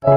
Thank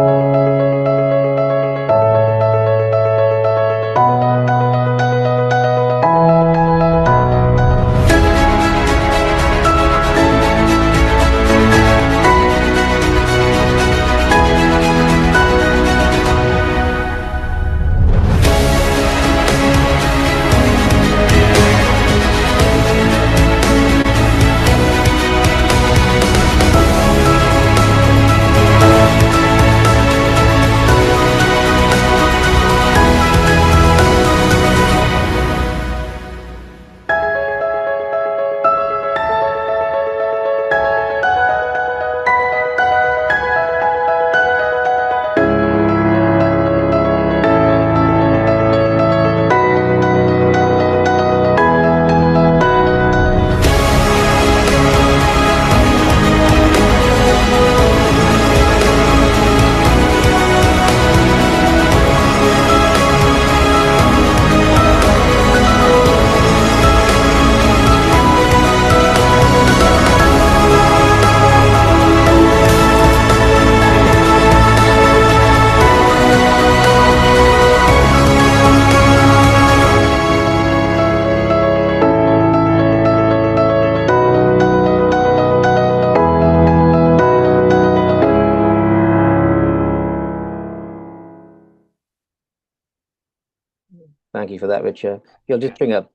you for that, Richard. You'll just bring up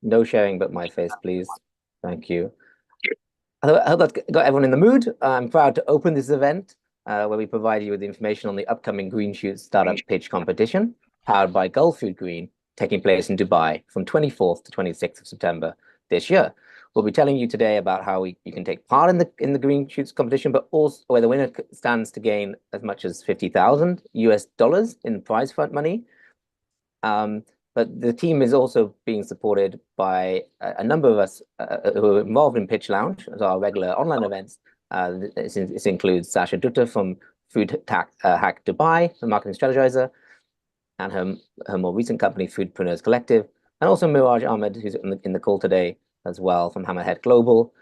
no sharing but my face, please. Thank you. I hope that's got everyone in the mood. I'm proud to open this event where we provide you with information on the upcoming Green Shoots Startup Pitch Competition, powered by Gulfood Green, taking place in Dubai from 24th to 26th of September this year. We'll be telling you today about how you can take part in the Green Shoots competition, but also where the winner stands to gain as much as $50,000 in prize fund money. But the team is also being supported by a number of us who are involved in Pitch Lounge, as our regular online events. This includes Sasha Dutta from Food Hack Dubai, the marketing strategizer, and her more recent company, Foodpreneurs Collective, and also Miraj Ahmed, who's in the call today as well from Hammerhead Global,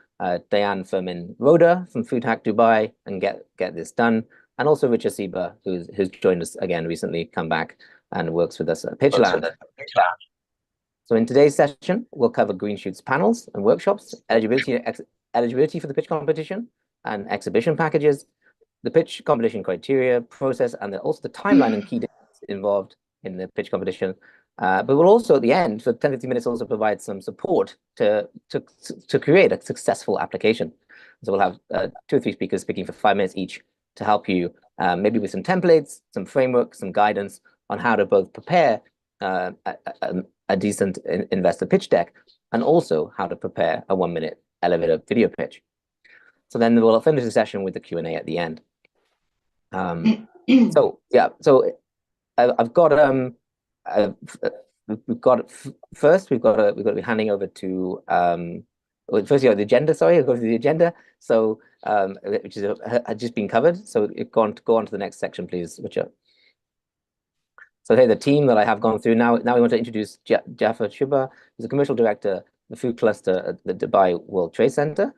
Diane Fermin Roda from Food Hack Dubai and Get This Done, and also Richard Sieber, who's joined us again recently, come back and works with us at Pitch Lounge. So in today's session, we'll cover Green Shoots panels and workshops, eligibility for the pitch competition, and exhibition packages, the pitch competition criteria, process, and also the timeline and key dates involved in the pitch competition. But we'll also, at the end, for 10-15 minutes, also provide some support to create a successful application. So we'll have 2 or 3 speakers speaking for 5 minutes each to help you, maybe with some templates, some framework, some guidance on how to both prepare a decent investor pitch deck and also how to prepare a 1-minute elevator video pitch. So then we'll finish the session with the Q&A at the end. So yeah, so I've got we've got to be handing over to first the agenda. Sorry, I'll go to the agenda. So which had just been covered. So go on to the next section, please, Richard. So here, the team that I have gone through now. Now we want to introduce Jafar Shuba, who's a commercial director, the food cluster at the Dubai World Trade Center.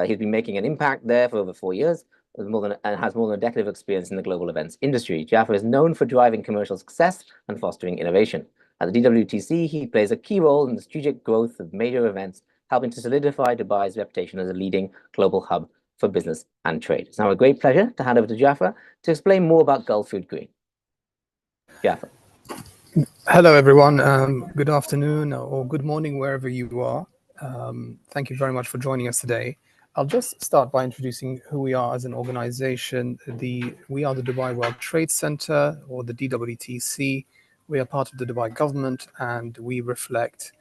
He's been making an impact there for over 4 years, and has more than a decade of experience in the global events industry. Jafar is known for driving commercial success and fostering innovation. At the DWTC, he plays a key role in the strategic growth of major events, helping to solidify Dubai's reputation as a leading global hub for business and trade. It's now a great pleasure to hand over to Jafar to explain more about Gulfood Green. Jafar. Hello, everyone. Good afternoon or good morning, wherever you are. Thank you very much for joining us today. I'll just start by introducing who we are as an organization. We are the Dubai World Trade Center, or the DWTC. We are part of the Dubai government, and we reflect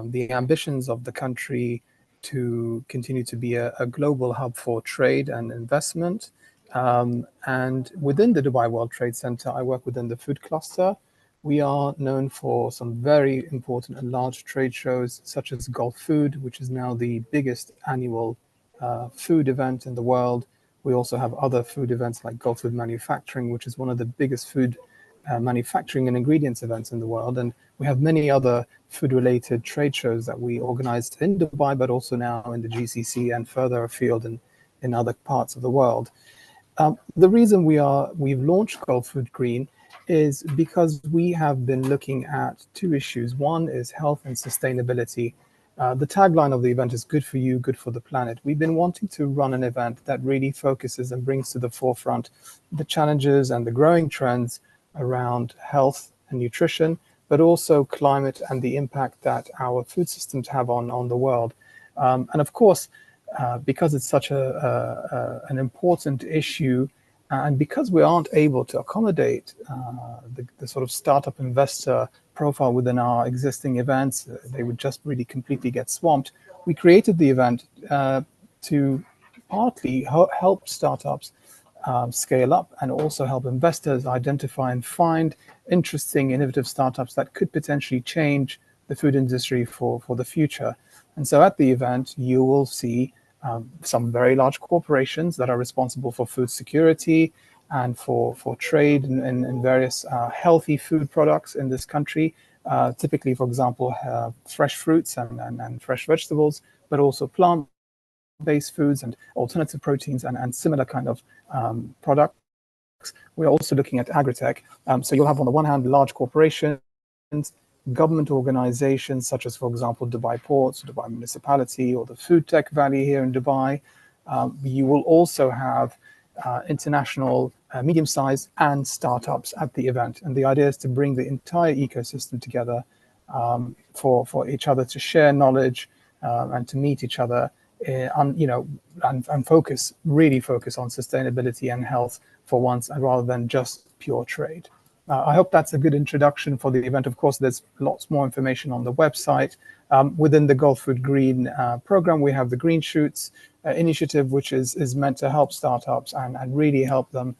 the ambitions of the country to continue to be a global hub for trade and investment. And within the Dubai World Trade Center, I work within the food cluster. We are known for some very important and large trade shows, such as Gulfood, which is now the biggest annual food event in the world. We also have other food events like Gulfood Manufacturing, which is one of the biggest food manufacturing and ingredients events in the world. And we have many other food-related trade shows that we organized in Dubai, but also now in the GCC and further afield in other parts of the world. The reason we've launched Gulfood Green is because we have been looking at two issues. One is health and sustainability. The tagline of the event is good for you, good for the planet. We've been wanting to run an event that really focuses and brings to the forefront the challenges and the growing trends around health and nutrition, but also climate and the impact that our food systems have on the world. And of course, because it's such an important issue, and because we aren't able to accommodate the sort of startup investor profile within our existing events, they would just really completely get swamped. We created the event to partly help startups scale up and also help investors identify and find interesting, innovative startups that could potentially change the food industry for the future. And so at the event, you will see some very large corporations that are responsible for food security and for trade in various healthy food products in this country. Typically, for example, fresh fruits and fresh vegetables, but also plant-based foods and alternative proteins and similar kind of products. We're also looking at agri-tech. So you'll have on the one hand large corporations, government organizations such as, for example, Dubai Ports, Dubai Municipality, or the Food Tech Valley here in Dubai. You will also have international medium-sized and startups at the event. And the idea is to bring the entire ecosystem together for each other to share knowledge and to meet each other and really focus on sustainability and health for once, rather than just pure trade. I hope that's a good introduction for the event. Of course, there's lots more information on the website. Within the Gulfood Green program, we have the Green Shoots initiative, which is meant to help startups and really help them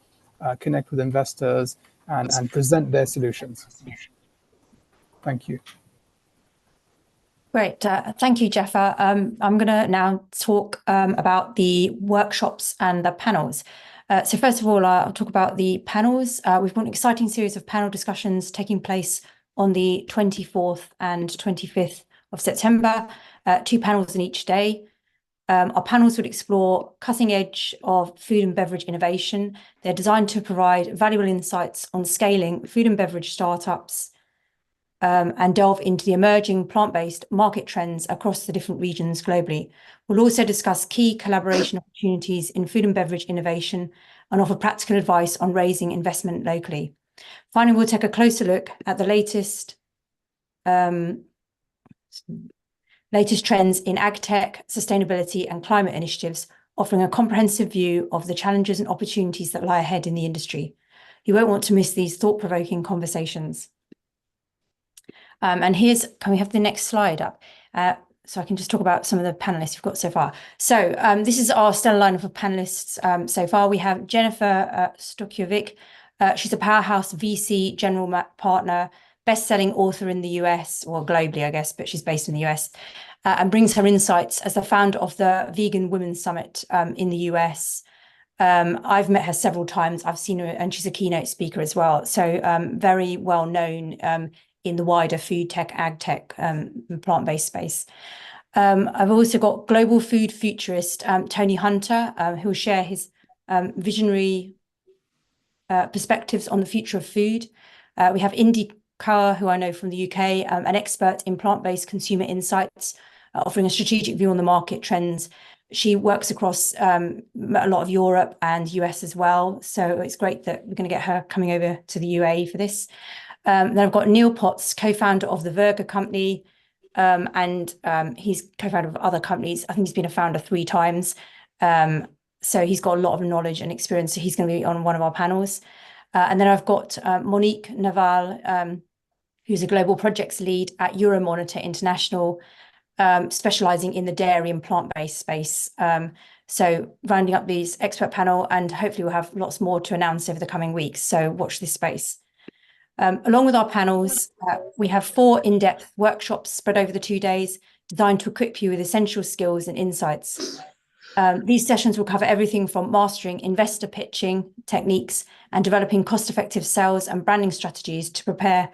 connect with investors and present their solutions. Thank you. Great. Thank you, Jeffer. I'm going to now talk about the workshops and the panels. So first of all, I'll talk about the panels. We've got an exciting series of panel discussions taking place on the 24th and 25th of September, 2 panels in each day. Our panels would explore cutting edge of food and beverage innovation. They're designed to provide valuable insights on scaling food and beverage startups and delve into the emerging plant-based market trends across the different regions globally. We'll also discuss key collaboration opportunities in food and beverage innovation and offer practical advice on raising investment locally. Finally, we'll take a closer look at the latest trends in ag tech, sustainability and climate initiatives, offering a comprehensive view of the challenges and opportunities that lie ahead in the industry. You won't want to miss these thought-provoking conversations. And can we have the next slide up? So I can just talk about some of the panelists we've got so far. So this is our stellar lineup of panelists so far. We have Jennifer Stokjovic. She's a powerhouse VC general partner, best-selling author in the US, or globally, I guess, but she's based in the US, and brings her insights as the founder of the Vegan Women's Summit in the US. I've met her several times. I've seen her, and she's a keynote speaker as well. So very well known in the wider food tech, ag tech, plant-based space. I've also got global food futurist Tony Hunter, who will share his visionary perspectives on the future of food. We have Indy Kaur, who I know from the UK, an expert in plant-based consumer insights, offering a strategic view on the market trends. She works across a lot of Europe and US as well. So it's great that we're going to get her coming over to the UAE for this. Then I've got Neil Potts, co-founder of the Virga company, and he's co-founder of other companies. I think he's been a founder 3 times. So he's got a lot of knowledge and experience. So he's going to be on one of our panels. And then I've got Monique Naval, who's a global projects lead at Euromonitor International, specializing in the dairy and plant-based space. So rounding up these expert panel, and hopefully we'll have lots more to announce over the coming weeks. So watch this space. Along with our panels, we have 4 in-depth workshops spread over the 2 days, designed to equip you with essential skills and insights. These sessions will cover everything from mastering investor pitching techniques and developing cost-effective sales and branding strategies to prepare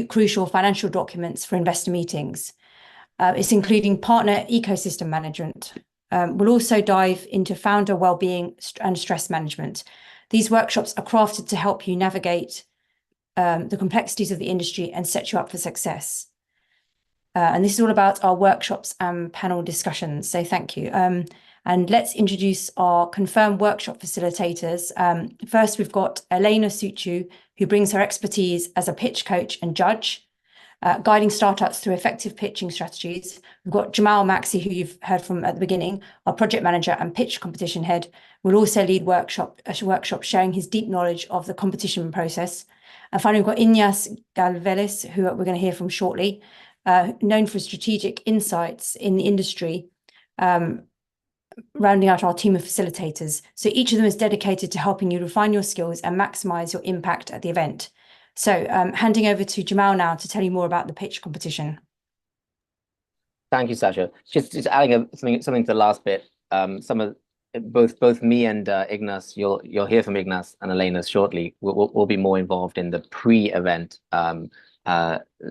crucial financial documents for investor meetings. It's including partner ecosystem management, We'll also dive into founder well-being and stress management. These workshops are crafted to help you navigate the complexities of the industry and set you up for success. And this is all about our workshops and panel discussions. So thank you. And let's introduce our confirmed workshop facilitators. First, we've got Elena Suchu, who brings her expertise as a pitch coach and judge, guiding startups through effective pitching strategies. We've got Jamal Maxey, who you've heard from at the beginning, our project manager and pitch competition head, will also lead a workshop sharing his deep knowledge of the competition process. And finally, we've got Iñas Galveles, who we're going to hear from shortly, known for strategic insights in the industry, rounding out our team of facilitators. So each of them is dedicated to helping you refine your skills and maximize your impact at the event. So handing over to Jamal now to tell you more about the pitch competition. Thank you, Sasha. Just adding something to the last bit. Both me and Ignas, you'll hear from Ignas and Elena shortly. We'll be more involved in the pre-event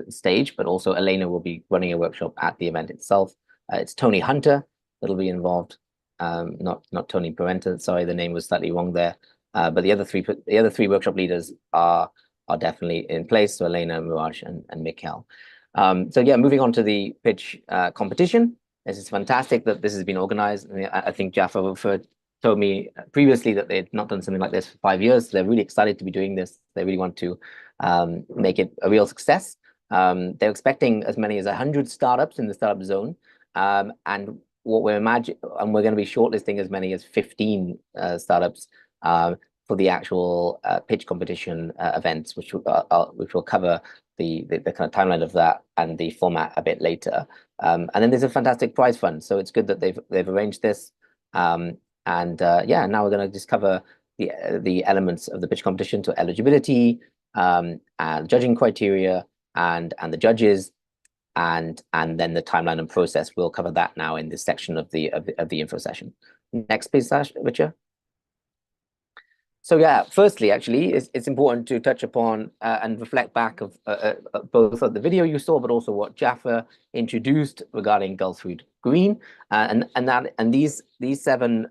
stage, but also Elena will be running a workshop at the event itself. It's Tony Hunter that'll be involved, not Tony Parenta. Sorry, the name was slightly wrong there. But the other three workshop leaders are definitely in place. So Elena, Miraj, and Mikhail. So yeah, moving on to the pitch competition. This is fantastic that this has been organized. I think Jaffa told me previously that they'd not done something like this for 5 years. So they're really excited to be doing this. They really want to make it a real success. They're expecting as many as 100 startups in the startup zone. And what we're going to be shortlisting as many as 15 startups for the actual pitch competition events, which will cover the kind of timeline of that and the format a bit later. And then there's a fantastic prize fund, so it's good that they've arranged this. Yeah, now we're going to just cover the elements of the pitch competition, to eligibility, and judging criteria, and the judges, and then the timeline and process. We'll cover that now in this section of the info session. Next, please, Richard. So yeah, firstly, actually, it's important to touch upon and reflect back of both of the video you saw, but also what Jaffa introduced regarding Gulfood Green, and these 7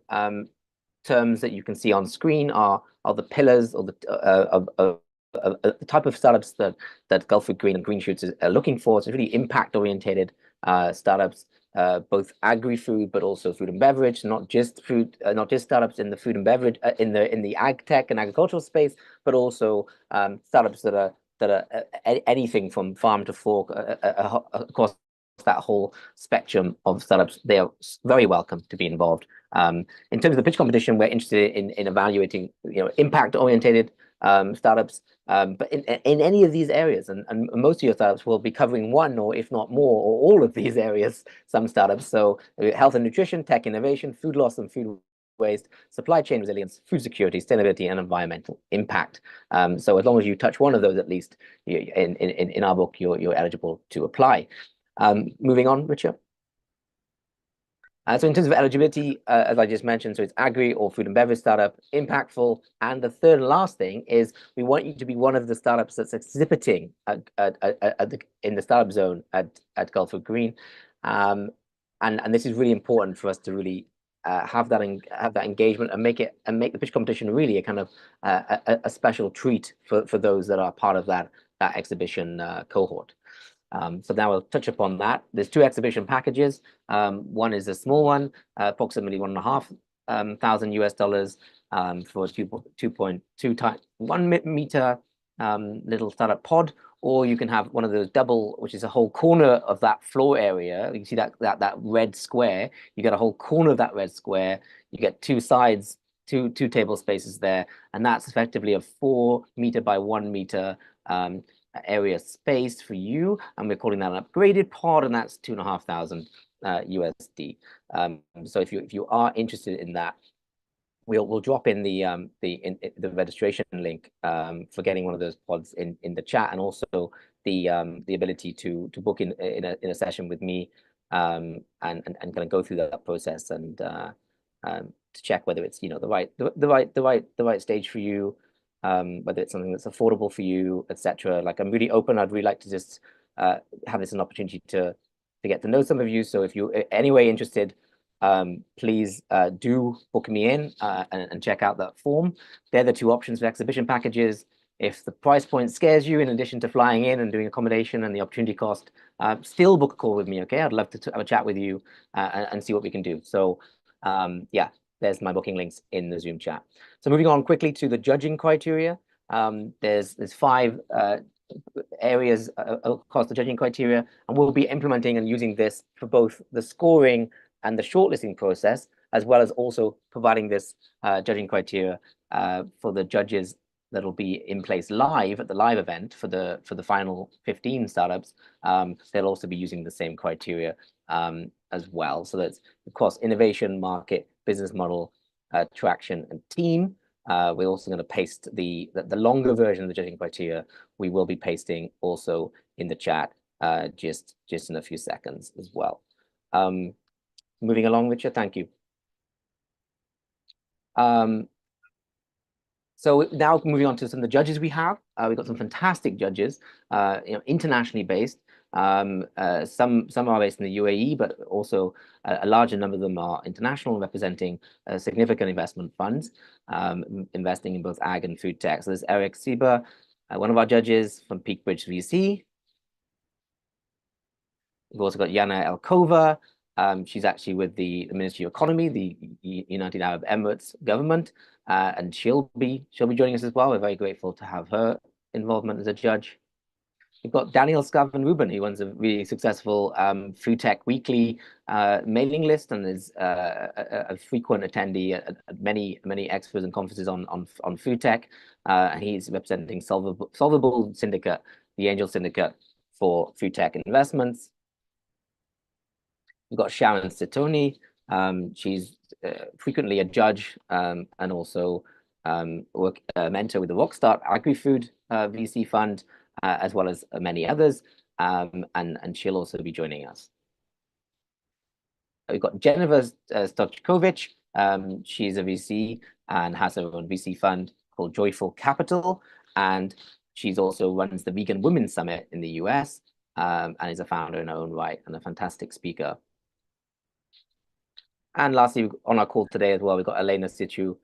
terms that you can see on screen are the pillars or the type of startups that Gulfood Green and Green Shoots are looking for. So really impact-oriented startups. Both agri-food, but also food and beverage, not just startups in the food and beverage, in the ag tech and agricultural space, but also startups that are anything from farm to fork across that whole spectrum of startups. They are very welcome to be involved. In terms of the pitch competition, we're interested in evaluating impact-oriented startups, but in any of these areas, and most of your startups will be covering one, or if not more, or all of these areas. Some startups, so health and nutrition, tech innovation, food loss and food waste, supply chain resilience, food security, sustainability, and environmental impact. So as long as you touch one of those, at least in our book, you're eligible to apply. Moving on, Richard. So in terms of eligibility, as I just mentioned, so it's agri or food and beverage startup, impactful. And the third and last thing is we want you to be one of the startups that's exhibiting in the startup zone at Gulfood Green. And this is really important for us to really have that engagement and make the pitch competition really a kind of a special treat for those that are part of that exhibition cohort. So now we'll touch upon that. There's 2 exhibition packages. One is a small one, approximately $1,500 US for 2.1 meter little startup pod, or you can have one of those double, which is a whole corner of that floor area. You can see that red square. You get a whole corner of that red square. You get 2 sides, two table spaces there, and that's effectively a 4 meter by 1 meter area space for you, and we're calling that an upgraded pod, and that's $2,500 USD. So if you are interested in that, we'll drop in the registration link for getting one of those pods in the chat, and also the ability to book in a session with me, and kind of go through that process and to check whether it's the right stage for you. Whether it's something that's affordable for you, etc. Like, I'm really open. I'd really like to just have this an opportunity to get to know some of you. So if you're anyway interested, please do book me in and check out that form. They're the two options for exhibition packages. If the price point scares you, in addition to flying in and doing accommodation and the opportunity cost, still book a call with me, okay? I'd love to have a chat with you and see what we can do. So yeah, there's my booking links in the Zoom chat. So moving on quickly to the judging criteria. There's 5 areas across the judging criteria, and we'll be implementing and using this for both the scoring and the shortlisting process, as well as also providing this judging criteria for the judges that'll be in place live at the live event for the final 15 startups. They'll also be using the same criteria as well. So that's across innovation, market, business model, traction, and team. We're also going to paste the longer version of the judging criteria. We will be pasting also in the chat just in a few seconds as well. Moving along, Richard, thank you. So now moving on to some of the judges we have. We've got some fantastic judges, internationally based. Some are based in the UAE, but also a larger number of them are international, representing significant investment funds, investing in both ag and food tech. So there's Eric Sieber, one of our judges from Peakbridge VC. We've also got Yana Elkova. She's actually with the Ministry of Economy, the United Arab Emirates government, and she'll be joining us as well. We're very grateful to have her involvement as a judge. We've got Daniel Scaven-Ruben, who runs a really successful Food Tech Weekly mailing list and is a frequent attendee at many expos and conferences on food tech. And he's representing Solvable Syndicate, the angel syndicate for food tech investments. We've got Sharon Sitoni. She's frequently a judge and also mentor with the Rockstar Agri-Food VC fund, as well as many others, and she'll also be joining us. We've got Jennifer Stojkovic. She's a VC and has her own VC fund called Joyful Capital, and she's also runs the Vegan Women's Summit in the US, and is a founder in her own right and a fantastic speaker. And lastly, on our call today as well, we've got Elena Situ,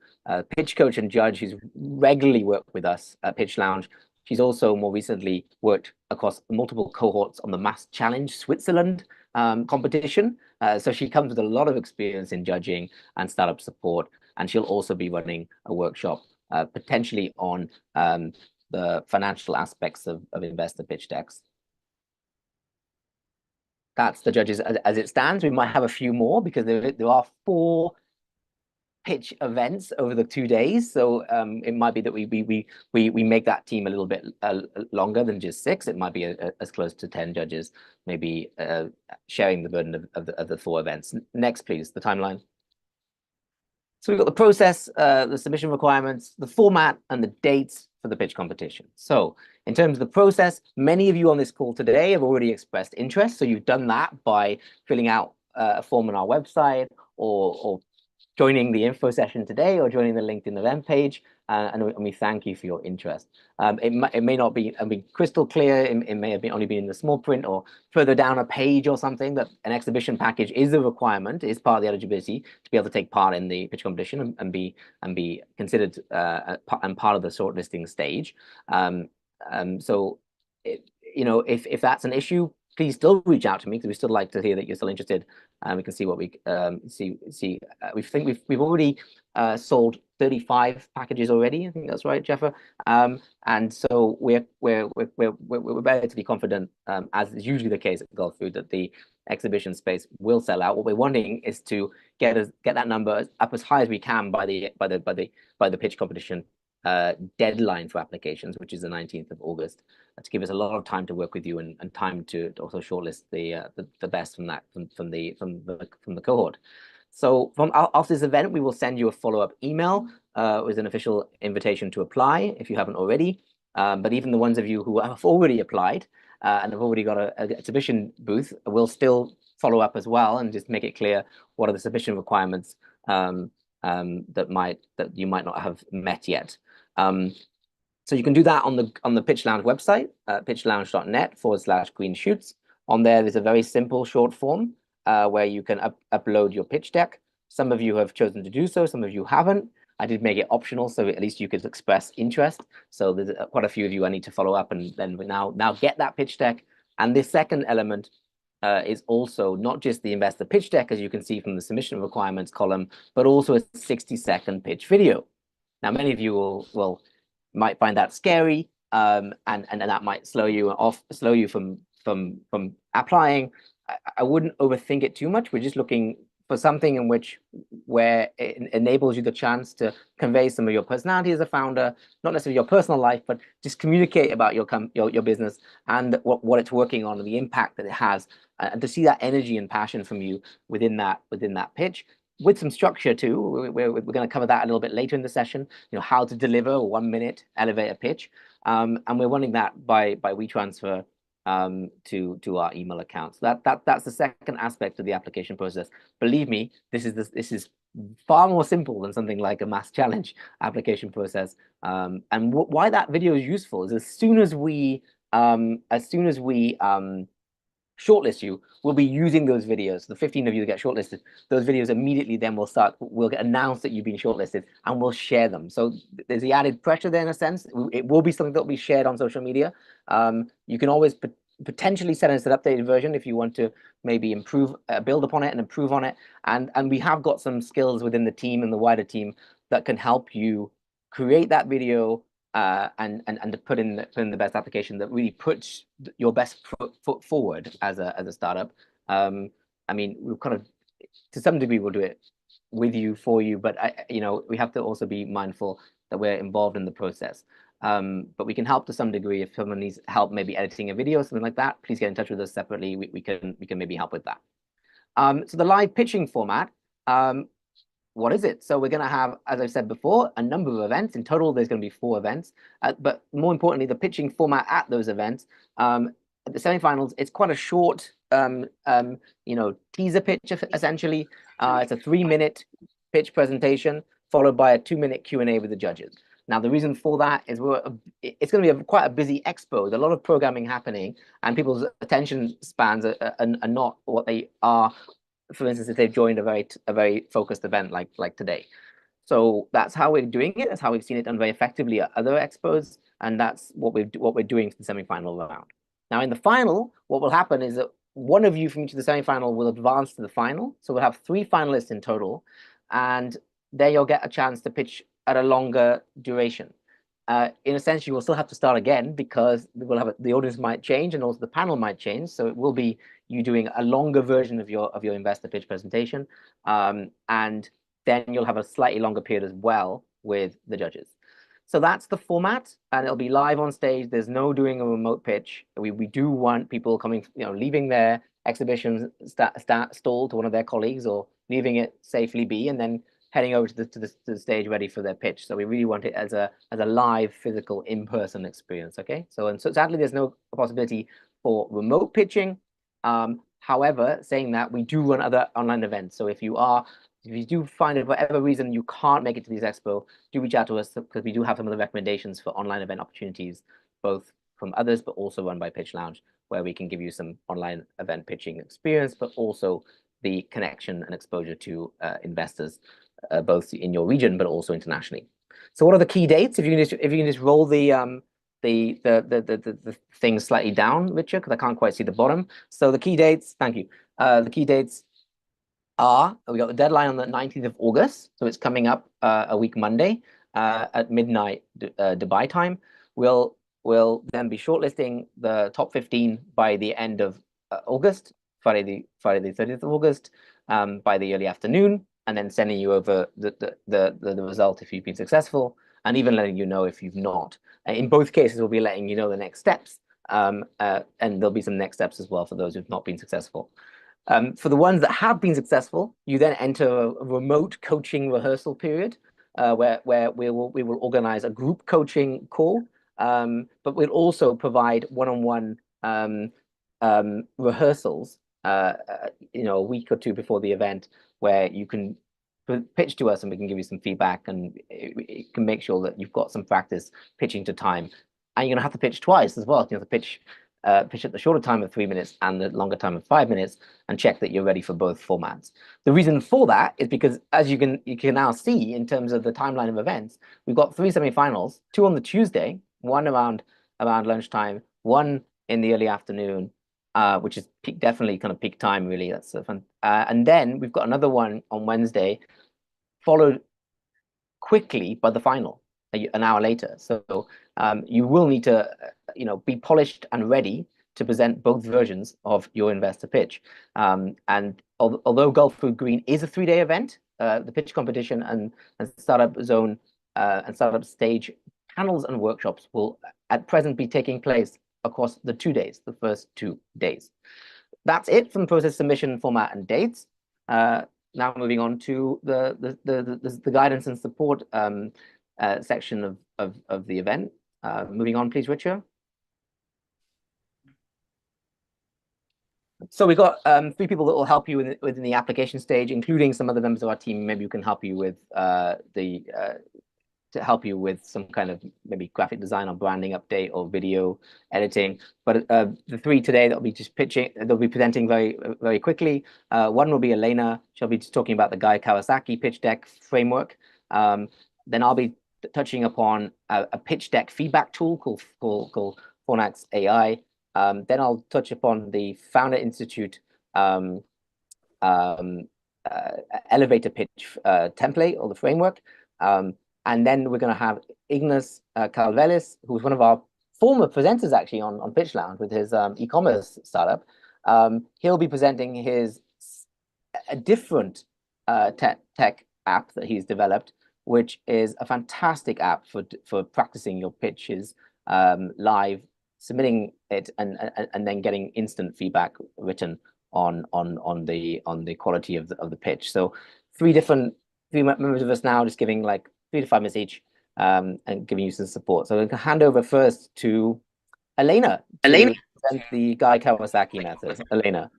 pitch coach and judge who's regularly worked with us at Pitch Lounge. She's also more recently worked across multiple cohorts on the Mass Challenge Switzerland competition. So she comes with a lot of experience in judging and startup support, and she'll also be running a workshop potentially on the financial aspects of investor pitch decks. That's the judges as it stands. We might have a few more because there are 4 pitch events over the 2 days. So it might be that we make that team a little bit longer than just 6. It might be as close to 10 judges, maybe sharing the burden of the 4 events. Next, please, the timeline. So we've got the process, the submission requirements, the format, and the dates for the pitch competition. So in terms of the process, many of you on this call today have already expressed interest. So you've done that by filling out a form on our website or joining the info session today or joining the LinkedIn event page, and we thank you for your interest. It may not be crystal clear. It may have only been in the small print or further down a page or something that an exhibition package is a requirement, is part of the eligibility to be able to take part in the pitch competition and be considered and part of the shortlisting stage. So if that's an issue, please still reach out to me because we still like to hear that you're still interested, and we can see what we see. We think we've already sold 35 packages already. I think that's right, Jeffer. And so we're relatively confident, as is usually the case at Gulfood, that the exhibition space will sell out. What we're wanting is to get that number up as high as we can by the pitch competition deadline for applications, which is the 19th of August, to give us a lot of time to work with you and time to also shortlist the best from the cohort. So after this event, we will send you a follow-up email with an official invitation to apply if you haven't already. But even the ones of you who have already applied and have already got an exhibition booth will still follow up as well and just make it clear what are the submission requirements that you might not have met yet. So you can do that on the Pitch Lounge website, pitchlounge.net/green shoots. On there's a very simple short form where you can upload your pitch deck. Some of you have chosen to do so, some of you haven't. I did make it optional, so at least you could express interest. So there's quite a few of you I need to follow up, and then we now get that pitch deck. And this second element is also not just the investor pitch deck, as you can see from the submission requirements column, but also a 60-second pitch video. Now, many of you might find that scary, and that might slow you from applying. I wouldn't overthink it too much. We're just looking for something where it enables you the chance to convey some of your personality as a founder, not necessarily your personal life, but just communicate about your business and what it's working on and the impact that it has, and to see that energy and passion from you within that pitch, with some structure too. We're going to cover that a little bit later in the session. How to deliver a 1-minute elevator pitch, and we're running that by WeTransfer to our email account. So that's the second aspect of the application process. Believe me, this is far more simple than something like a mass challenge application process. And why that video is useful is as soon as we shortlist you, we'll be using those videos. The 15 of you that get shortlisted, those videos immediately then we'll get announced that you've been shortlisted, and we'll share them. So there's the added pressure there in a sense. It will be something that will be shared on social media. You can always potentially send us an updated version if you want to maybe improve, build upon it and improve on it. And we have got some skills within the team and the wider team that can help you create that video and to put in the best application that really puts your best foot forward as a startup. I mean, we'll kind of, to some degree, we'll do it with you, for you, but we have to also be mindful that we're involved in the process. But we can help to some degree. If someone needs help, maybe editing a video, something like that, please get in touch with us separately. We can maybe help with that. So the live pitching format. What is it? So we're going to have, as I said before, a number of events. In total, there's going to be 4 events. But more importantly, the pitching format at those events. At the semifinals, it's quite a short, teaser pitch, essentially. It's a 3-minute pitch presentation followed by a 2-minute Q&A with the judges. Now, the reason for that is it's going to be quite a busy expo. There's a lot of programming happening, and people's attention spans are not what they are, for instance, if they've joined a very focused event like today. So that's how we're doing it. That's how we've seen it done very effectively at other expos, and that's what we're doing for the semi-final round. Now, in the final, what will happen is that one of you from each of the semi-final will advance to the final. So we'll have 3 finalists in total, and there you'll get a chance to pitch at a longer duration. In a sense, you will still have to start again because the audience might change and also the panel might change. So it will be you doing a longer version of your investor pitch presentation, and then you'll have a slightly longer period as well with the judges. So that's the format, and it'll be live on stage. There's no doing a remote pitch. We do want people coming, leaving their exhibition stall to one of their colleagues or leaving it safely be, and then heading over to the stage ready for their pitch. So we really want it as a live, physical, in-person experience. Okay. So sadly, there's no possibility for remote pitching. However, saying that, we do run other online events. So if you do find it for whatever reason you can't make it to these expo, do reach out to us, because we do have some of the recommendations for online event opportunities, both from others, but also run by Pitch Lounge, where we can give you some online event pitching experience, but also the connection and exposure to investors, both in your region, but also internationally. So what are the key dates? If you can just roll the thing slightly down, Richard, because I can't quite see the bottom. So the key dates, thank you. The key dates are, we got the deadline on the 19th of August. So it's coming up a week Monday at midnight Dubai time. We'll then be shortlisting the top 15 by the end of August, Friday the 30th of August, by the early afternoon, and then sending you over the result if you've been successful, and even letting you know if you've not. In both cases, we'll be letting you know the next steps, and there'll be some next steps as well for those who've not been successful. For the ones that have been successful, you then enter a remote coaching rehearsal period, where we will organize a group coaching call, but we'll also provide one-on-one rehearsals, a week or 2 before the event, where you can pitch to us and we can give you some feedback, and it can make sure that you've got some practice pitching to time. And you're going to have to pitch twice as well. You have to pitch pitch at the shorter time of 3 minutes and the longer time of 5 minutes, and check that you're ready for both formats. The reason for that is because, as you can now see in terms of the timeline of events, we've got 3 semifinals, 2 on the Tuesday, 1 around lunchtime, 1 in the early afternoon, which is definitely kind of peak time, really. That's fun. And then we've got another one on Wednesday, followed quickly by the final an hour later. So you will need to be polished and ready to present both versions of your investor pitch. And although Gulfood Green is a 3-day event, the pitch competition and startup zone and startup stage panels and workshops will at present be taking place across the 2 days, the first 2 days. That's it from process, submission, format, and dates. Now moving on to the guidance and support section of the event. Moving on, please, Richard. So we've got 3 people that will help you within the application stage, including some other members of our team. Maybe who can help you with to help you with some kind of maybe graphic design or branding update or video editing. But the 3 today that will be just pitching, they'll be presenting very, very quickly. One will be Elena. She'll be just talking about the Guy Kawasaki pitch deck framework. Then I'll be touching upon a pitch deck feedback tool called Fornax AI. Then I'll touch upon the Founder Institute elevator pitch template or the framework. And then we're going to have Ignas Calvelis, who's one of our former presenters actually on Pitch Lounge with his e-commerce startup. He'll be presenting a different tech app that he's developed, which is a fantastic app for practicing your pitches live, submitting it, and then getting instant feedback written on the quality of the pitch. So 3 members of us now, just giving like 3 to 5 minutes each, and giving you some support. So I'm going to hand over first to Elena. Present the Guy Kawasaki method. Elena.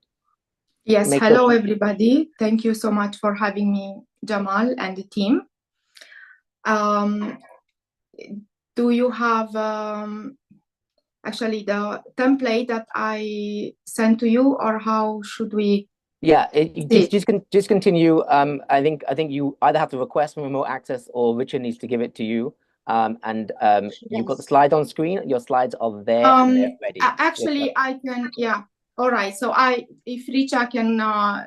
Yes, hello everybody. Thank you so much for having me, Jamal and the team. Do you have actually the template that I sent to you, or how should we? Yeah, just continue. I think you either have to request remote access or Richard needs to give it to you. You've got the slides on screen. Your slides are there. And they're ready. Actually, I can. Yeah. All right. So if Richard can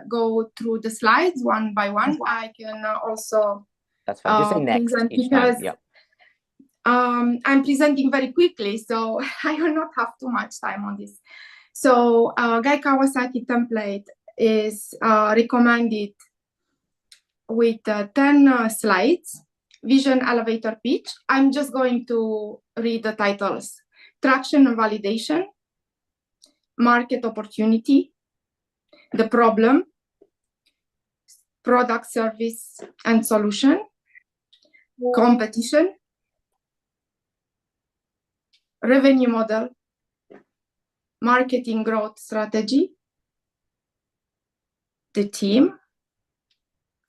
go through the slides one by one, I can also. That's fine. Just say next each time. Yeah. I'm presenting very quickly, so I will not have too much time on this. So Guy Kawasaki template is recommended with 10 slides. Vision, elevator pitch. I'm just going to read the titles. Traction and validation, market opportunity, the problem, product, service, and solution, competition, revenue model, marketing growth strategy, the team,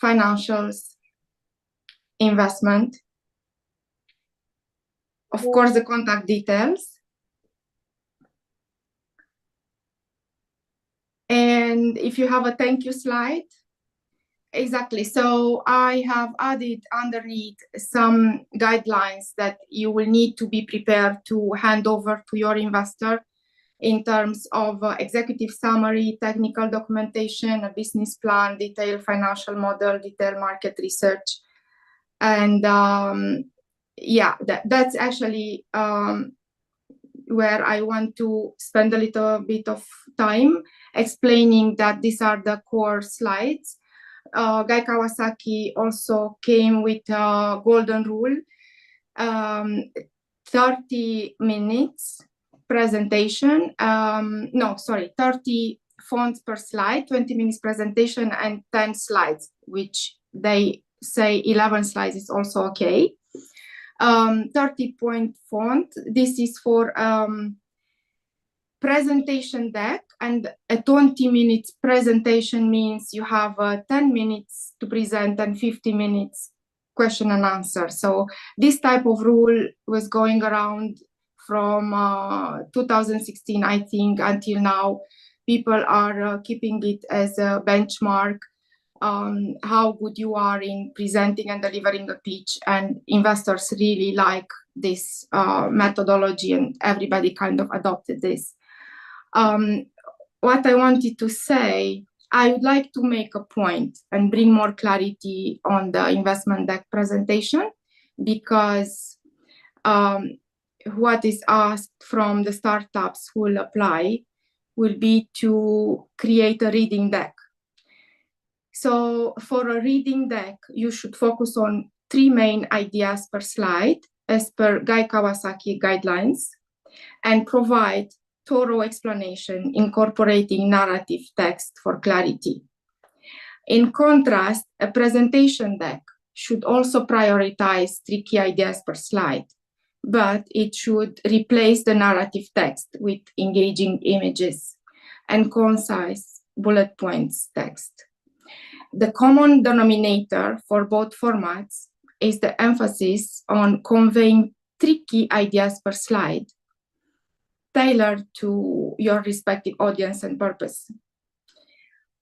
financials, investment, of course, the contact details, and if you have a thank you slide. Exactly. So I have added underneath some guidelines that you will need to be prepared to hand over to your investor in terms of executive summary, technical documentation, a business plan, detailed financial model, detailed market research. And yeah, that's actually where I want to spend a little bit of time explaining that these are the core slides. Guy Kawasaki also came with a golden rule, 30 minutes presentation, 30 fonts per slide, 20 minutes presentation, and 10 slides, which they say 11 slides is also okay. 30-point font, this is for presentation deck, and a 20 minutes presentation means you have 10 minutes to present and 50 minutes question and answer. So this type of rule was going around from 2016, I think, until now. People are keeping it as a benchmark, how good you are in presenting and delivering a pitch, and investors really like this methodology, and everybody kind of adopted this. What I wanted to say, I would like to make a point and bring more clarity on the investment deck presentation, because what is asked from the startups who will apply will be to create a reading deck. So for a reading deck, you should focus on 3 main ideas per slide as per Guy Kawasaki guidelines, and provide thorough explanation incorporating narrative text for clarity. In contrast, a presentation deck should also prioritize 3 key ideas per slide, but it should replace the narrative text with engaging images and concise bullet points text. The common denominator for both formats is the emphasis on conveying 3 key ideas per slide, tailored to your respective audience and purpose.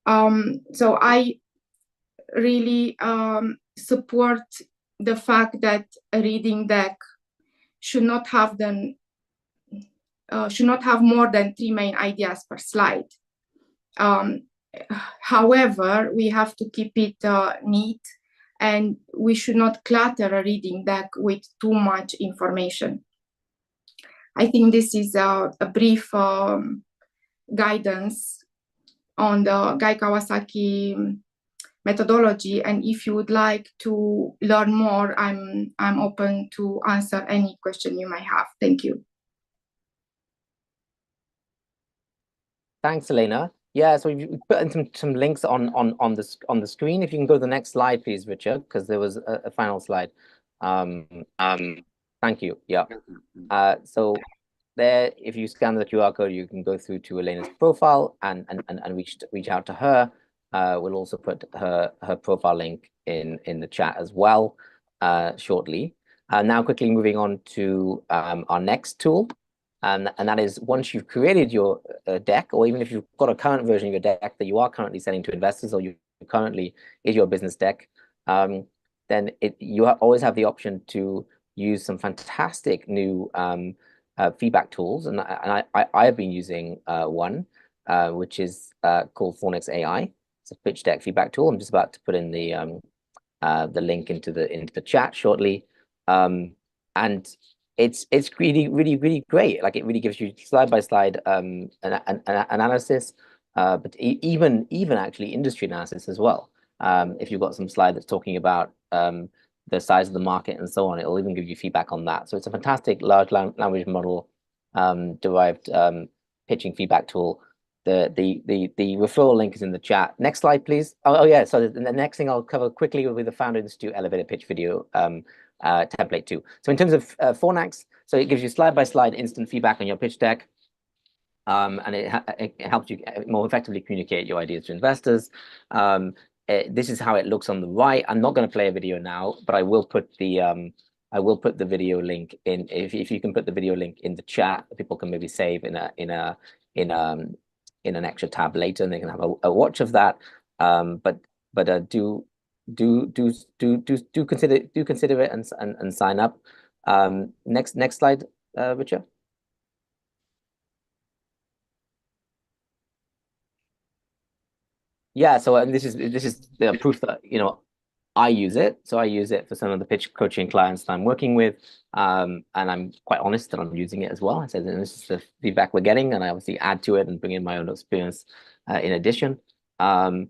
So I really support the fact that a reading deck should not have more than 3 main ideas per slide. However, we have to keep it neat, and we should not clutter a reading deck with too much information. I think this is a brief guidance on the Guy Kawasaki methodology, and if you would like to learn more, I'm open to answer any question you might have. Thank you. Thanks, Elena. Yeah, so we put in some links on the screen. If you can go to the next slide, please, Richard, because there was a final slide. Thank you. Yeah. So there, if you scan the QR code, you can go through to Elena's profile and reach out to her. We'll also put her profile link in the chat as well shortly. Now quickly moving on to our next tool. And that is, once you've created your deck, or even if you've got a current version of your deck that you are currently sending to investors, or you currently is your business deck, then you always have the option to use some fantastic new feedback tools. And I have been using one, which is called Fornix AI. It's a pitch deck feedback tool. I'm just about to put in the link into the chat shortly. And it's really great. Like, it really gives you slide-by-slide analysis, but even actually industry analysis as well. If you've got some slide that's talking about the size of the market and so on, it'll even give you feedback on that. So it's a fantastic large language model derived pitching feedback tool. The referral link is in the chat. Next slide, please. Oh yeah. So the next thing I'll cover quickly will be the Founder Institute elevator pitch video template too. So in terms of Fornix, so it gives you slide-by-slide instant feedback on your pitch deck, and it helps you more effectively communicate your ideas to investors. This is how it looks on the right. I'm not going to play a video now, but I will put the video link in. If you can put the video link in the chat, people can maybe save in an extra tab later, and they can have a watch of that. But do consider it and sign up. Next slide, Richard. Yeah, so this is the proof that I use it. So I use it for some of the pitch coaching clients that I'm working with, and I'm quite honest that I'm using it as well. I said, this is the feedback we're getting, and I obviously add to it and bring in my own experience in addition. And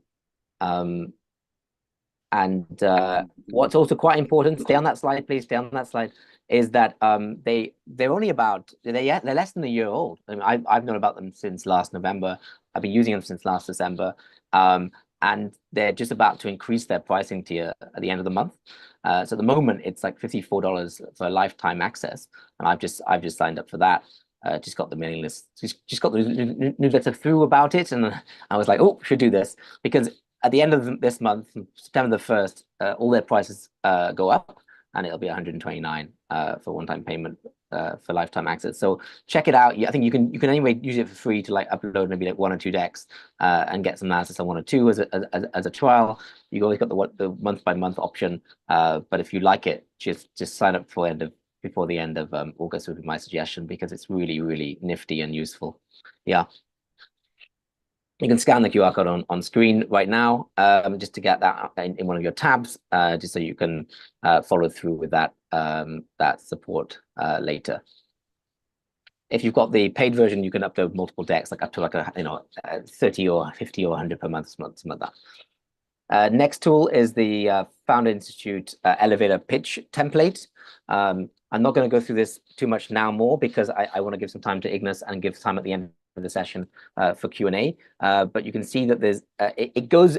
what's also quite important, stay on that slide, please, stay on that slide, is that they're only about, they're less than a year old. I mean, I've known about them since last November. I've been using them since last December. And they're just about to increase their pricing tier at the end of the month. So at the moment, it's like $54 for lifetime access, and I've just signed up for that. Just got the mailing list, just got the newsletter through about it, and I was like, oh, should do this, because at the end of this month, September the 1st, all their prices go up, and it'll be $129 for one-time payment for lifetime access. So check it out. I think you can anyway use it for free to like upload maybe like 1 or 2 decks and get some analysis on 1 or 2 as a trial. You always got the month by month option. But if you like it, just sign up before the end of August would be my suggestion, because it's really, really nifty and useful. Yeah. You can scan the QR code on screen right now, just to get that in one of your tabs, just so you can follow through with that that support later. If you've got the paid version, you can upload multiple decks, like up to like 30 or 50 or 100 per month, something like that. Next tool is the Founder Institute elevator pitch template. I'm not going to go through this too much now more, because I want to give some time to Ignas and give time at the end of the session for Q&A. But you can see that there's it goes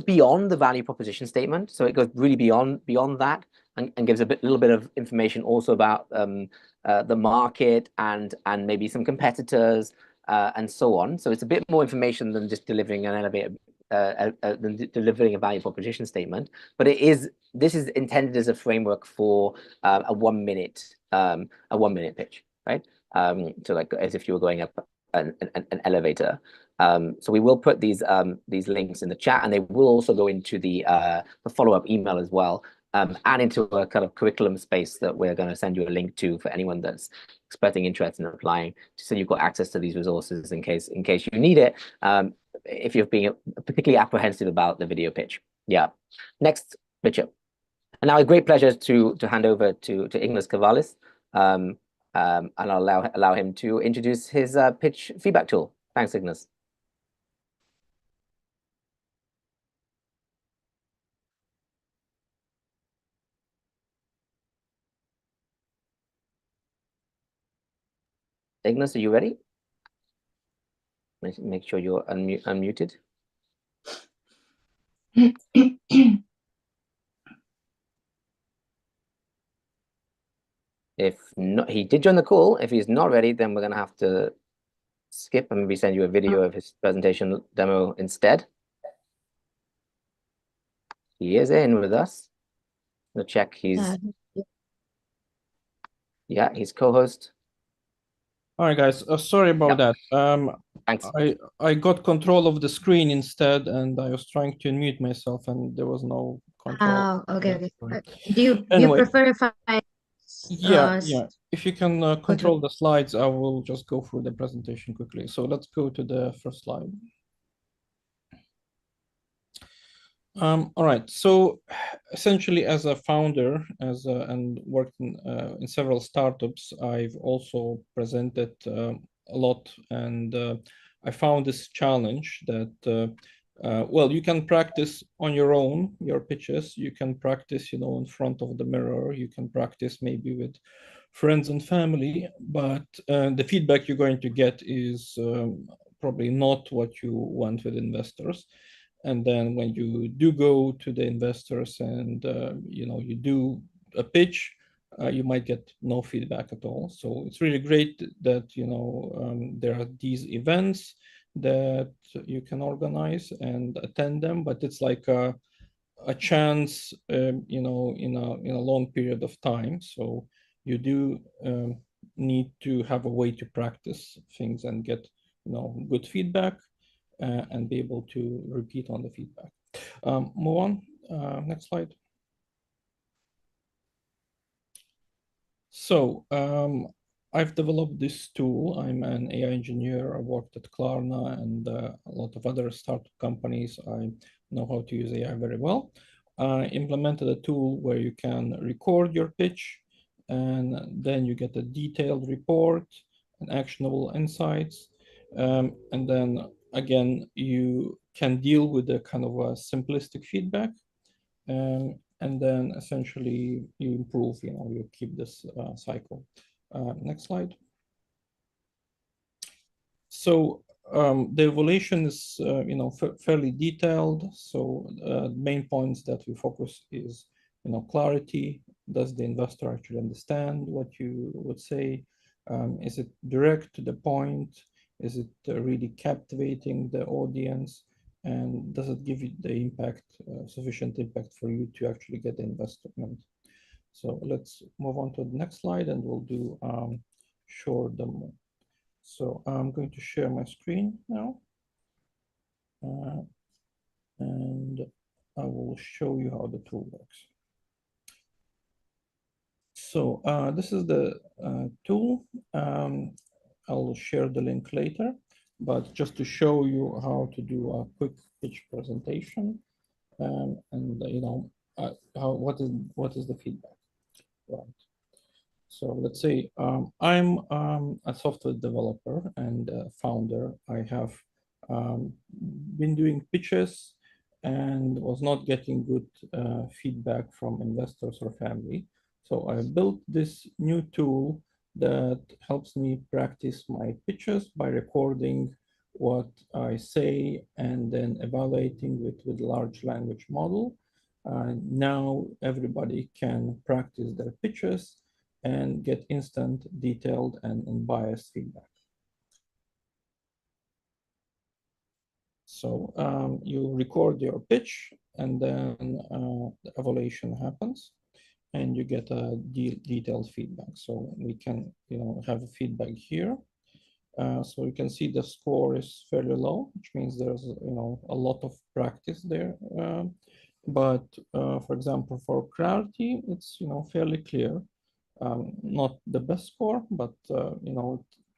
beyond the value proposition statement. So it goes really beyond that, and gives a little bit of information also about the market and maybe some competitors and so on. So it's a bit more information than just delivering an elevator. Delivering a value proposition statement, but this is intended as a framework for a 1 minute pitch, right? So like as if you were going up an elevator. So we will put these links in the chat, and they will also go into the follow-up email as well, and into a kind of curriculum space that we're going to send you a link to for anyone that's expressing interest in applying, so you've got access to these resources in case you need it, if you're being particularly apprehensive about the video pitch. Yeah. Next picture. And now a great pleasure to hand over to Ignas Cavalis, and I'll allow him to introduce his pitch feedback tool. Thanks, Ignas. Ignas, are you ready? Make sure you're unmuted. If not, he did join the call. If he's not ready, then we're going to have to skip and maybe send you a video of his presentation demo instead. He is in with us. We'll check he's yeah, he's co-host. All right, guys. Sorry about that. Thanks. I got control of the screen instead, and I was trying to unmute myself, and there was no control. Oh, okay. Do you prefer if I yeah. If you can control the slides, I will just go through the presentation quickly. So let's go to the first slide. All right. So essentially, as a founder, and worked in several startups, I've also presented a lot, and I found this challenge that well, you can practice on your own your pitches. You can practice, in front of the mirror. You can practice maybe with friends and family, but the feedback you're going to get is probably not what you want with investors. And then when you do go to the investors and you do a pitch, you might get no feedback at all. So it's really great that there are these events that you can organize and attend them, but it's like a chance, in a long period of time. So you do need to have a way to practice things and get good feedback. And be able to repeat on the feedback. Move on, next slide. So I've developed this tool. I'm an AI engineer. I worked at Klarna and a lot of other startup companies. I know how to use AI very well. I implemented a tool where you can record your pitch, and then you get a detailed report and actionable insights. And then again, you can deal with the kind of a simplistic feedback, and then essentially you improve, you keep this cycle. Next slide. So the evaluation is, fairly detailed. So main points that we focus is, clarity. Does the investor actually understand what you would say? Is it direct to the point? Is it really captivating the audience? And does it give you the impact, sufficient impact for you to actually get the investment? So let's move on to the next slide and we'll do short demo. So I'm going to share my screen now. And I will show you how the tool works. So this is the tool. I'll share the link later, but just to show you how to do a quick pitch presentation, and you know what is the feedback, right? So let's say I'm a software developer and founder. I have been doing pitches and was not getting good feedback from investors or family. So I built this new tool that helps me practice my pitches by recording what I say and then evaluating it with large language model. Now everybody can practice their pitches and get instant, detailed, and unbiased feedback. So you record your pitch, and then the evaluation happens, and you get a detailed feedback. So we can, have a feedback here. So you can see the score is fairly low, which means there's, a lot of practice there. But for example, for clarity, it's, fairly clear. Not the best score, but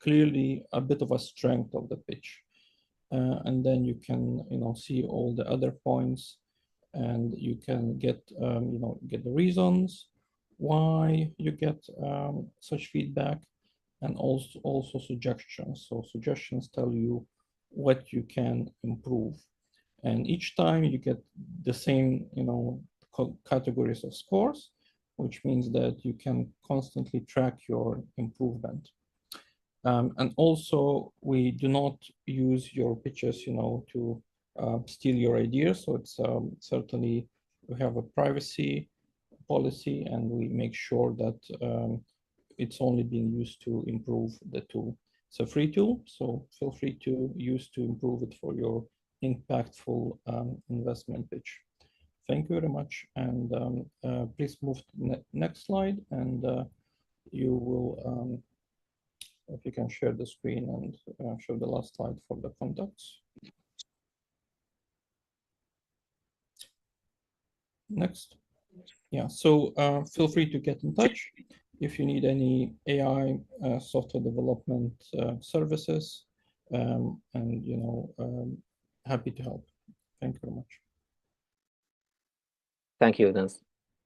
clearly a bit of a strength of the pitch. And then you can see all the other points, and you can get get the reasons why you get such feedback, and also suggestions. So suggestions tell you what you can improve, and each time you get the same categories of scores, which means that you can constantly track your improvement. And also, we do not use your pitches, to steal your ideas. So it's certainly, we have a privacy policy, and we make sure that it's only being used to improve the tool. It's a free tool, so feel free to use to improve it for your impactful investment pitch. Thank you very much, and please move to the next slide, and you will, if you can share the screen and show the last slide for the contacts. Next. Yeah, so feel free to get in touch if you need any AI software development services, and happy to help. Thank you very much. Thank you, Nils.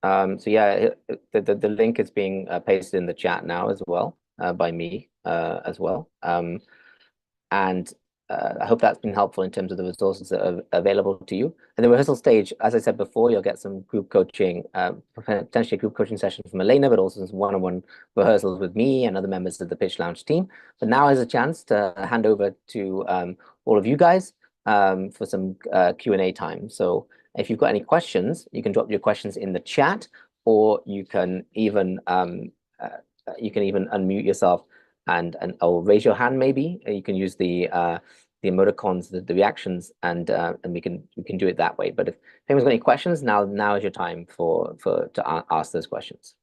So yeah, the link is being pasted in the chat now as well, by me as well. And I hope that's been helpful in terms of the resources that are available to you. And the rehearsal stage, as I said before, you'll get some group coaching, potentially a group coaching session from Elena, but also some one-on-one rehearsals with me and other members of the Pitch Lounge team. But now is a chance to hand over to all of you guys for some Q&A time. So if you've got any questions, you can drop your questions in the chat, or you can even unmute yourself and or raise your hand. Maybe you can use the emoticons, the reactions, and we can do it that way. But if anyone's got any questions, now is your time to ask those questions.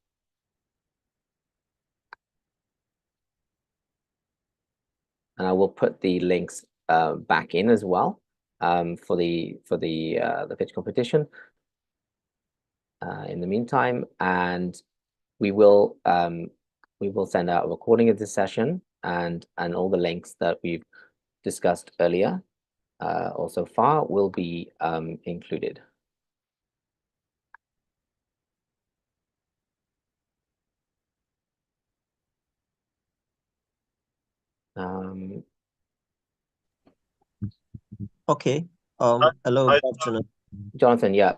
And I will put the links back in as well for the pitch competition in the meantime, and we will send out a recording of this session and all the links that we've discussed earlier or so far will be included. Okay. Hello, good afternoon. Jonathan, yeah.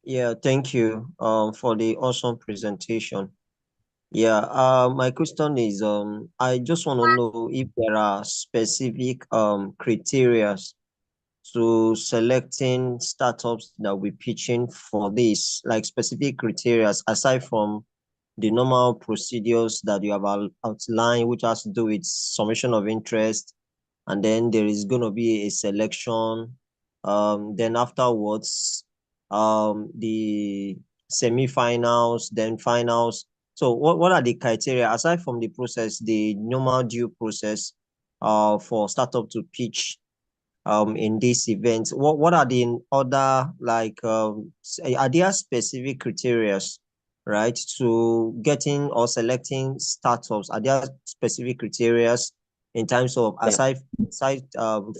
Yeah, thank you for the awesome presentation. Yeah, my question is I just want to know if there are specific criteria to selecting startups that we're pitching for this, like specific criteria aside from the normal procedures that you have outlined, which has to do with submission of interest, and then there is going to be a selection. Then afterwards, the semi-finals, then finals. So what are the criteria aside from the process, the normal due process for startup to pitch in this event? What are the other, like, are there specific criteria, right, to getting or selecting startups? Are there specific criteria in terms of aside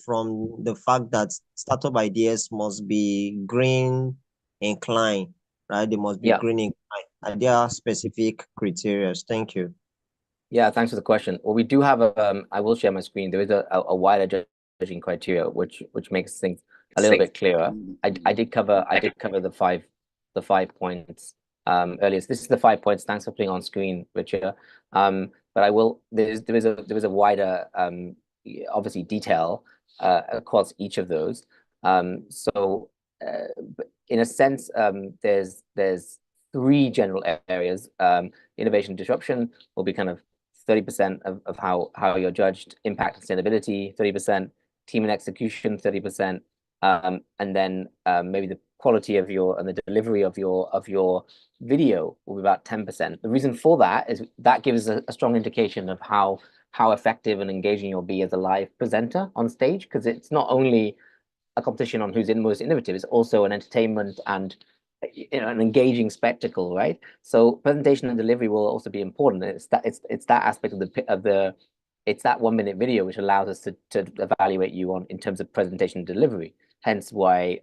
from the fact that startup ideas must be green inclined, right? They must be green inclined. Are there specific criteria? Thank you. Yeah, thanks for the question. Well, we do have I will share my screen. There is a wider judging criteria which makes things a little bit clearer. I did cover the 5 points earlier. So this is the 5 points. Thanks for putting on screen, Richard. But I will there is a wider obviously detail across each of those. So in a sense, there's 3 general areas. Innovation disruption will be kind of 30% of how you're judged, impact and sustainability, 30%, team and execution, 30%, and then maybe the quality of and the delivery of your video will be about 10%. The reason for that is that gives a strong indication of how effective and engaging you'll be as a live presenter on stage, because it's not only a competition on who's most innovative, it's also an entertainment and an engaging spectacle, right? So presentation and delivery will also be important. It's that aspect of it's that 1 minute video which allows us to evaluate you in terms of presentation and delivery. Hence why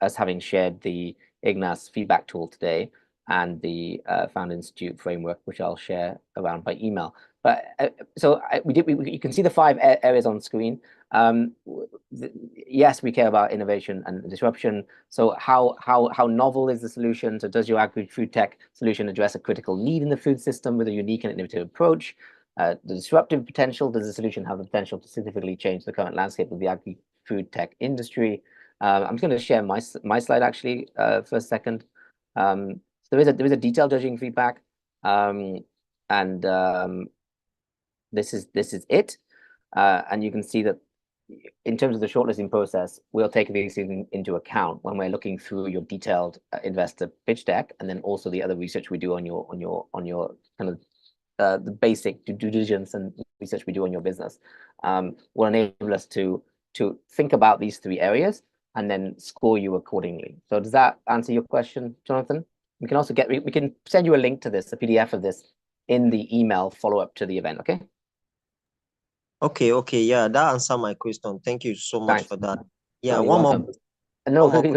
us having shared the IGNAS feedback tool today and the Found Institute framework, which I'll share around by email. But you can see the 5 areas on screen. Yes, we care about innovation and disruption. So how novel is the solution? So does your agri-food tech solution address a critical need in the food system with a unique and innovative approach? The disruptive potential, does the solution have the potential to significantly change the current landscape of the agri-food tech industry? I'm just going to share my slide actually for a second. So there is a detailed judging feedback, and this is it, and you can see that in terms of the shortlisting process, we'll take these into account when we're looking through your detailed investor pitch deck, and then also the other research we do on your kind of the basic due diligence and research we do on your business. Will enable us to think about these 3 areas and then score you accordingly. So does that answer your question, Jonathan? We can also we can send you a link to this, a PDF of this, in the email follow-up to the event, okay? Okay, yeah, that answered my question. Thank you so much for that. Yeah, no, one more. No, can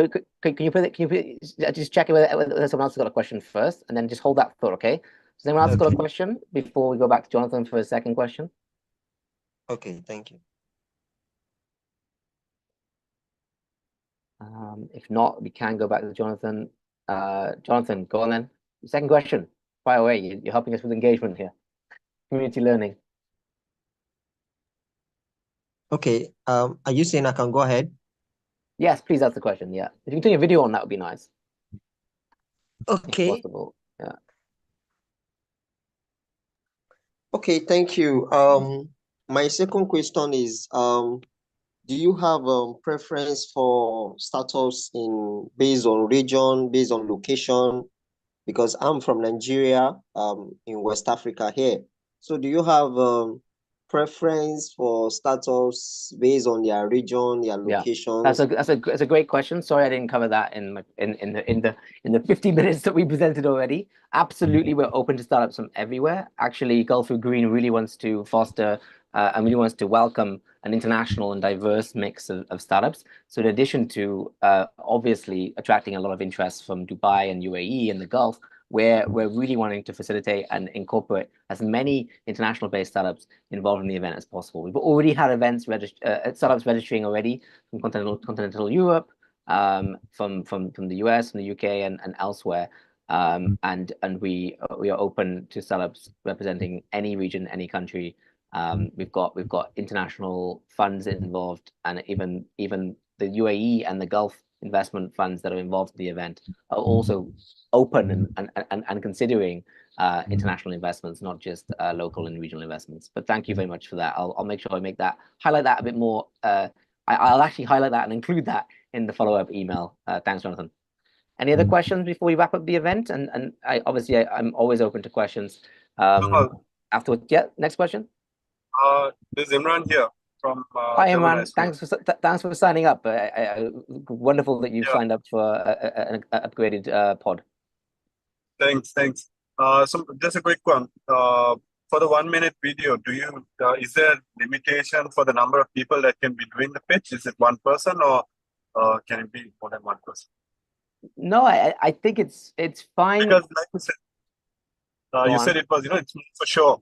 you put it? Can you just check whether someone else has got a question first, and then just hold that thought, okay? Does anyone else got a question before we go back to Jonathan for a second question? Okay, thank you. If not, we can go back to Jonathan. Jonathan, go on then. Second question. Fire away. You're helping us with engagement here. Community learning. Okay. Are you saying I can go ahead? Yes, please ask the question. Yeah. If you can turn your video on, that would be nice. Okay. If possible. Yeah. Okay, thank you. My second question is, do you have a preference for startups based on region, based on location? Because I'm from Nigeria, in West Africa here. So do you have preference for startups based on their region, their location? That's a great question. Sorry, I didn't cover that in the 50 minutes that we presented already. Absolutely, we're open to startups from everywhere. Actually, Gulfood Green really wants to foster and really wants to welcome an international and diverse mix of startups. So in addition to obviously attracting a lot of interest from Dubai and UAE and the Gulf, we're really wanting to facilitate and incorporate as many international-based startups involved in the event as possible. We've already had events startups registering already from continental Europe, from the US, from the UK, and elsewhere. And we are open to startups representing any region, any country. We've got international funds involved, and even the UAE and the Gulf investment funds that are involved in the event are also open and considering international investments, not just local and regional investments. But thank you very much for that. I'll make sure I highlight that a bit more. I'll actually highlight that and include that in the follow-up email. Thanks, Jonathan. Any other questions before we wrap up the event? And I'm always open to questions. Afterwards, yeah. Next question. This is Imran here from. Hi, Imran. Thanks for signing up. Wonderful that you signed up for an upgraded pod. Thanks. So just a quick one. For the 1 minute video, is there limitation for the number of people that can be doing the pitch? Is it one person, or can it be more than one person? No, I think it's fine. Because like you said, it was, it's more for show.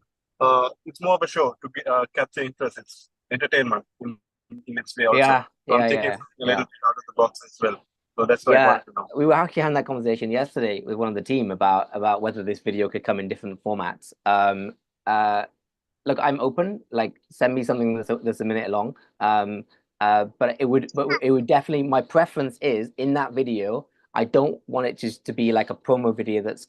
It's more of a show to capture interest. It's entertainment in its way also. Yeah, I'm thinking a little bit out of the box as well. So that's why I wanted to know. We were actually having that conversation yesterday with one of the team about whether this video could come in different formats. Look, I'm open. Like, send me something that's a minute long. But it would definitely. My preference is in that video. I don't want it just to be like a promo video that's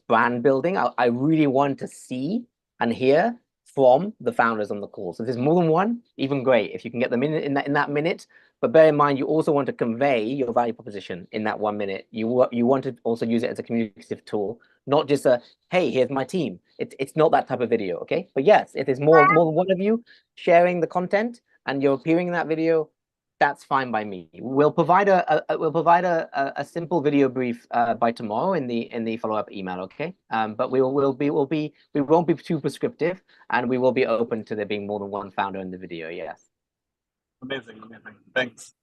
brand building. I really want to see and hear from the founders on the call. So if there's more than one, even great. If you can get them in that minute. But bear in mind, you also want to convey your value proposition in that 1 minute. You want to also use it as a communicative tool, not just a, hey, here's my team. It's not that type of video, okay? But yes, if there's more than one of you sharing the content and you're appearing in that video, that's fine by me. We'll provide a simple video brief by tomorrow in the follow-up email, okay? But we won't be too prescriptive, and we will be open to there being more than one founder in the video. Yes. Amazing. Thanks.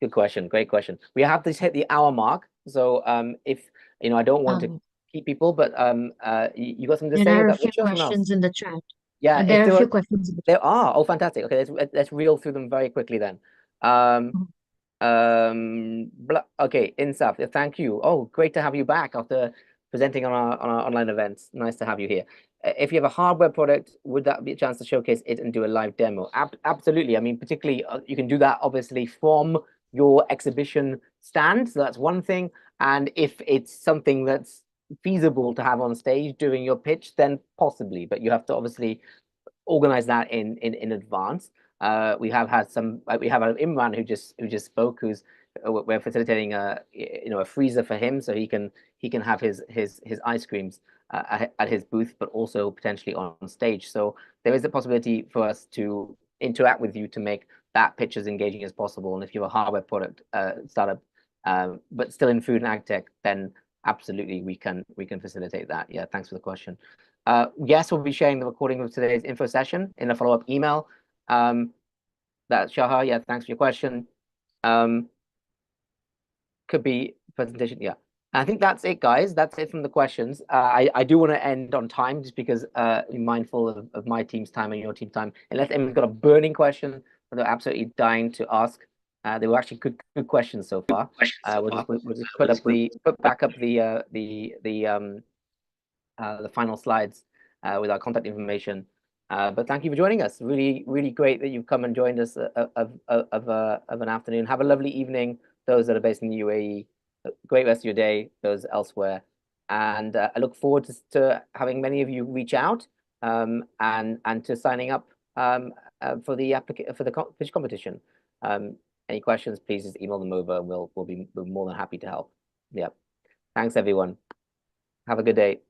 Good question. Great question. We have to hit the hour mark, so if I don't want to keep people, but you got something to say? There are a few questions in the chat. Yeah, there are a few questions. There are. Oh, fantastic. Okay, let's reel through them very quickly then. Okay, Insaf, thank you. Oh, great to have you back after presenting on our online events. Nice to have you here. If you have a hardware product, would that be a chance to showcase it and do a live demo? Absolutely. I mean, particularly, you can do that obviously from your exhibition stand. So that's one thing. And if it's something that's feasible to have on stage during your pitch, then possibly. But you have to obviously organize that in advance. We have had we have an Imran who just spoke, we're facilitating a freezer for him so he can have his ice creams at his booth, but also potentially on stage. So there is a possibility for us to interact with you to make that pitch as engaging as possible. And if you have a hardware product startup, but still in food and ag tech, then absolutely we can facilitate that. Yeah, thanks for the question. Yes, we'll be sharing the recording of today's info session in a follow-up email. That's Shahar. Yeah, thanks for your question. Could be presentation. Yeah, I think that's it, guys. That's it from the questions. I do want to end on time just because I'm mindful of my team's time and your team's time. Unless anyone's got a burning question that they're absolutely dying to ask. They were actually good questions so far. We'll just put back up the final slides with our contact information. But thank you for joining us. Really, really great that you've come and joined us of an afternoon. Have a lovely evening, those that are based in the UAE. Great rest of your day, those elsewhere. And I look forward to having many of you reach out and to signing up for the pitch competition. Any questions, please just email them over and we'll be more than happy to help. Yeah. Thanks, everyone. Have a good day.